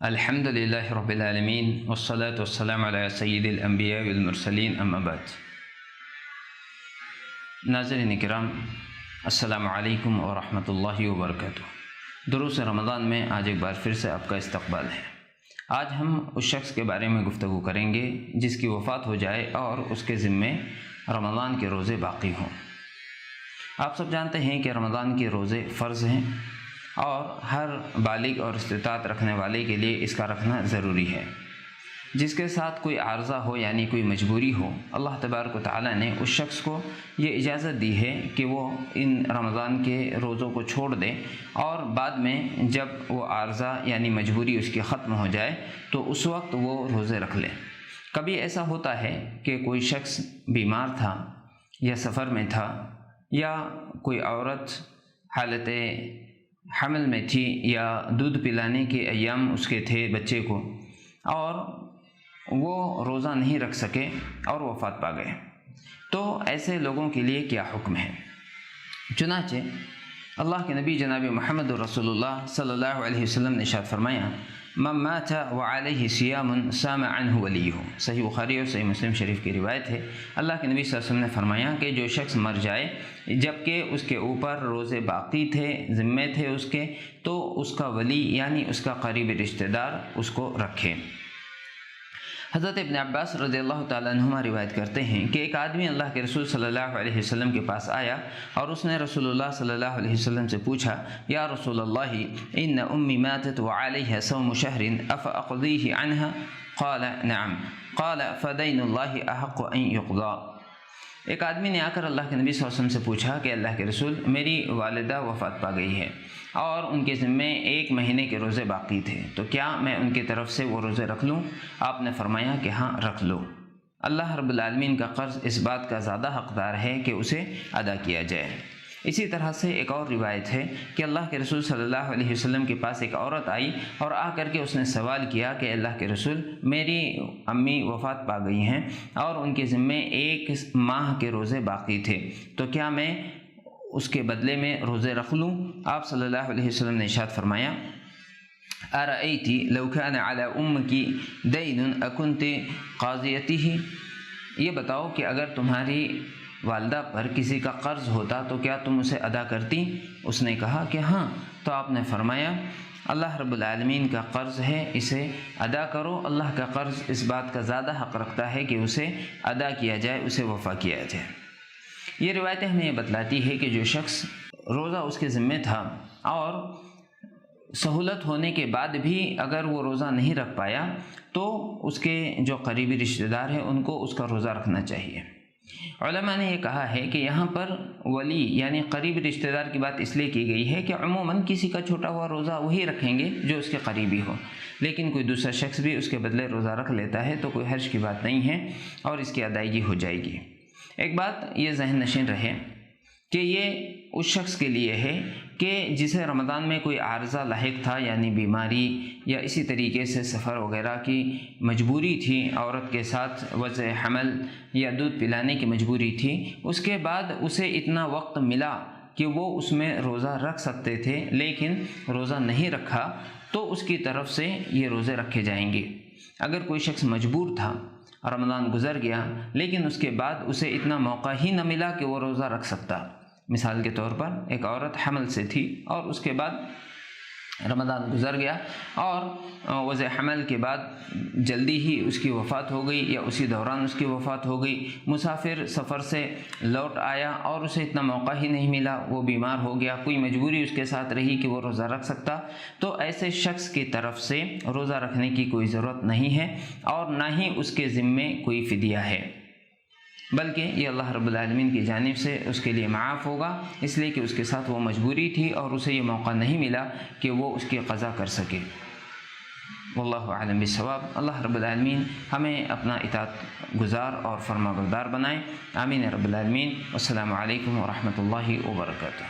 الحمدللہ رب العالمین والصلاة والسلام علی سید الانبیاء والمرسلین اما بعد۔ ناظرین کرام، السلام علیکم ورحمۃ اللہ وبرکاتہ۔ دروس رمضان میں آج ایک بار پھر سے آپ کا استقبال ہے۔ آج ہم اس شخص کے بارے میں گفتگو کریں گے جس کی وفات ہو جائے اور اس کے ذمے رمضان کے روزے باقی ہوں۔ آپ سب جانتے ہیں کہ رمضان کے روزے فرض ہیں اور ہر بالغ اور استطاعت رکھنے والے کے لیے اس کا رکھنا ضروری ہے۔ جس کے ساتھ کوئی عارضہ ہو یعنی کوئی مجبوری ہو، اللہ تبارک و تعالیٰ نے اس شخص کو یہ اجازت دی ہے کہ وہ ان رمضان کے روزوں کو چھوڑ دے اور بعد میں جب وہ عارضہ یعنی مجبوری اس کی ختم ہو جائے تو اس وقت وہ روزے رکھ لے۔ کبھی ایسا ہوتا ہے کہ کوئی شخص بیمار تھا یا سفر میں تھا یا کوئی عورت حالت حمل میں تھی یا دودھ پلانے کے ایام اس کے تھے بچے کو، اور وہ روزہ نہیں رکھ سکے اور وفات پا گئے، تو ایسے لوگوں کے لیے کیا حکم ہے؟ چنانچہ اللہ کے نبی جناب محمد رسول اللہ صلی اللہ علیہ وسلم نے ارشاد فرمایا، من مات وعلیہ صیام صام عنہ ولیہ۔ صحیح بخاری اور صحیح مسلم شریف کی روایت ہے۔ اللہ کے نبی صلی اللہ علیہ وسلم نے فرمایا کہ جو شخص مر جائے جبکہ اس کے اوپر روزے باقی تھے، ذمے تھے اس کے، تو اس کا ولی یعنی اس کا قریبی رشتہ دار اس کو رکھے۔ حضرت ابن عباس رضی اللہ تعالیٰ عنہما روایت کرتے ہیں کہ ایک آدمی اللہ کے رسول صلی اللہ علیہ وسلم کے پاس آیا اور اس نے رسول اللہ صلی اللہ علیہ وسلم سے پوچھا، یا رسول اللہ ان امی ماتت وعلیہ صوم شہر افاقضیہ عنہا؟ قال نعم۔ قال فدین اللہ احق ان یقضا۔ ایک آدمی نے آ کر اللہ کے نبی صلی اللہ علیہ وسلم سے پوچھا کہ اللہ کے رسول، میری والدہ وفات پا گئی ہے اور ان کے ذمے 1 مہینے کے روزے باقی تھے، تو کیا میں ان کی طرف سے وہ روزے رکھ لوں؟ آپ نے فرمایا کہ ہاں رکھ لو۔ اللہ رب العالمین کا قرض اس بات کا زیادہ حقدار ہے کہ اسے ادا کیا جائے۔ اسی طرح سے ایک اور روایت ہے کہ اللہ کے رسول صلی اللہ علیہ وسلم کے پاس ایک عورت آئی اور آ کر کے اس نے سوال کیا کہ اللہ کے رسول، میری امی وفات پا گئی ہیں اور ان کے ذمے 1 ماہ کے روزے باقی تھے، تو کیا میں اس کے بدلے میں روزے رکھ لوں؟ آپ صلی اللہ علیہ وسلم نے ارشاد فرمایا، ارأیتی لو کان علی امکی دین اکنت قاضیتہ؟ یہ بتاؤ کہ اگر تمہاری والدہ پر کسی کا قرض ہوتا تو کیا تم اسے ادا کرتی؟ اس نے کہا کہ ہاں۔ تو آپ نے فرمایا، اللہ رب العالمین کا قرض ہے، اسے ادا کرو۔ اللہ کا قرض اس بات کا زیادہ حق رکھتا ہے کہ اسے ادا کیا جائے، اسے وفا کیا جائے۔ یہ روایتیں ہمیں یہ بتلاتی ہے کہ جو شخص روزہ اس کے ذمے تھا اور سہولت ہونے کے بعد بھی اگر وہ روزہ نہیں رکھ پایا تو اس کے جو قریبی رشتہ دار ہیں ان کو اس کا روزہ رکھنا چاہیے۔ علماء نے یہ کہا ہے کہ یہاں پر ولی یعنی قریبی رشتہ دار کی بات اس لیے کی گئی ہے کہ عموماً کسی کا چھوٹا ہوا روزہ وہی رکھیں گے جو اس کے قریبی ہو، لیکن کوئی دوسرا شخص بھی اس کے بدلے روزہ رکھ لیتا ہے تو کوئی حرج کی بات نہیں ہے اور اس کی ادائیگی ہو جائے گی۔ ایک بات یہ ذہن نشین رہے کہ یہ اس شخص کے لیے ہے کہ جسے رمضان میں کوئی عارضہ لاحق تھا یعنی بیماری یا اسی طریقے سے سفر وغیرہ کی مجبوری تھی، عورت کے ساتھ وضع حمل یا دودھ پلانے کی مجبوری تھی، اس کے بعد اسے اتنا وقت ملا کہ وہ اس میں روزہ رکھ سکتے تھے لیکن روزہ نہیں رکھا، تو اس کی طرف سے یہ روزے رکھے جائیں گے۔ اگر کوئی شخص مجبور تھا، رمضان گزر گیا لیکن اس کے بعد اسے اتنا موقع ہی نہ ملا کہ وہ روزہ رکھ سکتا، مثال کے طور پر ایک عورت حمل سے تھی اور اس کے بعد رمضان گزر گیا اور وضع حمل کے بعد جلدی ہی اس کی وفات ہو گئی یا اسی دوران اس کی وفات ہو گئی، مسافر سفر سے لوٹ آیا اور اسے اتنا موقع ہی نہیں ملا، وہ بیمار ہو گیا، کوئی مجبوری اس کے ساتھ رہی کہ وہ روزہ رکھ سکتا، تو ایسے شخص کی طرف سے روزہ رکھنے کی کوئی ضرورت نہیں ہے اور نہ ہی اس کے ذمے کوئی فدیہ ہے، بلکہ یہ اللہ رب العالمین کی جانب سے اس کے لیے معاف ہوگا، اس لیے کہ اس کے ساتھ وہ مجبوری تھی اور اسے یہ موقع نہیں ملا کہ وہ اس کی قضا کر سکے۔ واللہ اعلم بالصواب۔ اللہ رب العالمین ہمیں اپنا اطاعت گزار اور فرما بردار بنائے، آمین رب العالمین۔ السلام علیکم ورحمۃ اللہ وبرکاتہ۔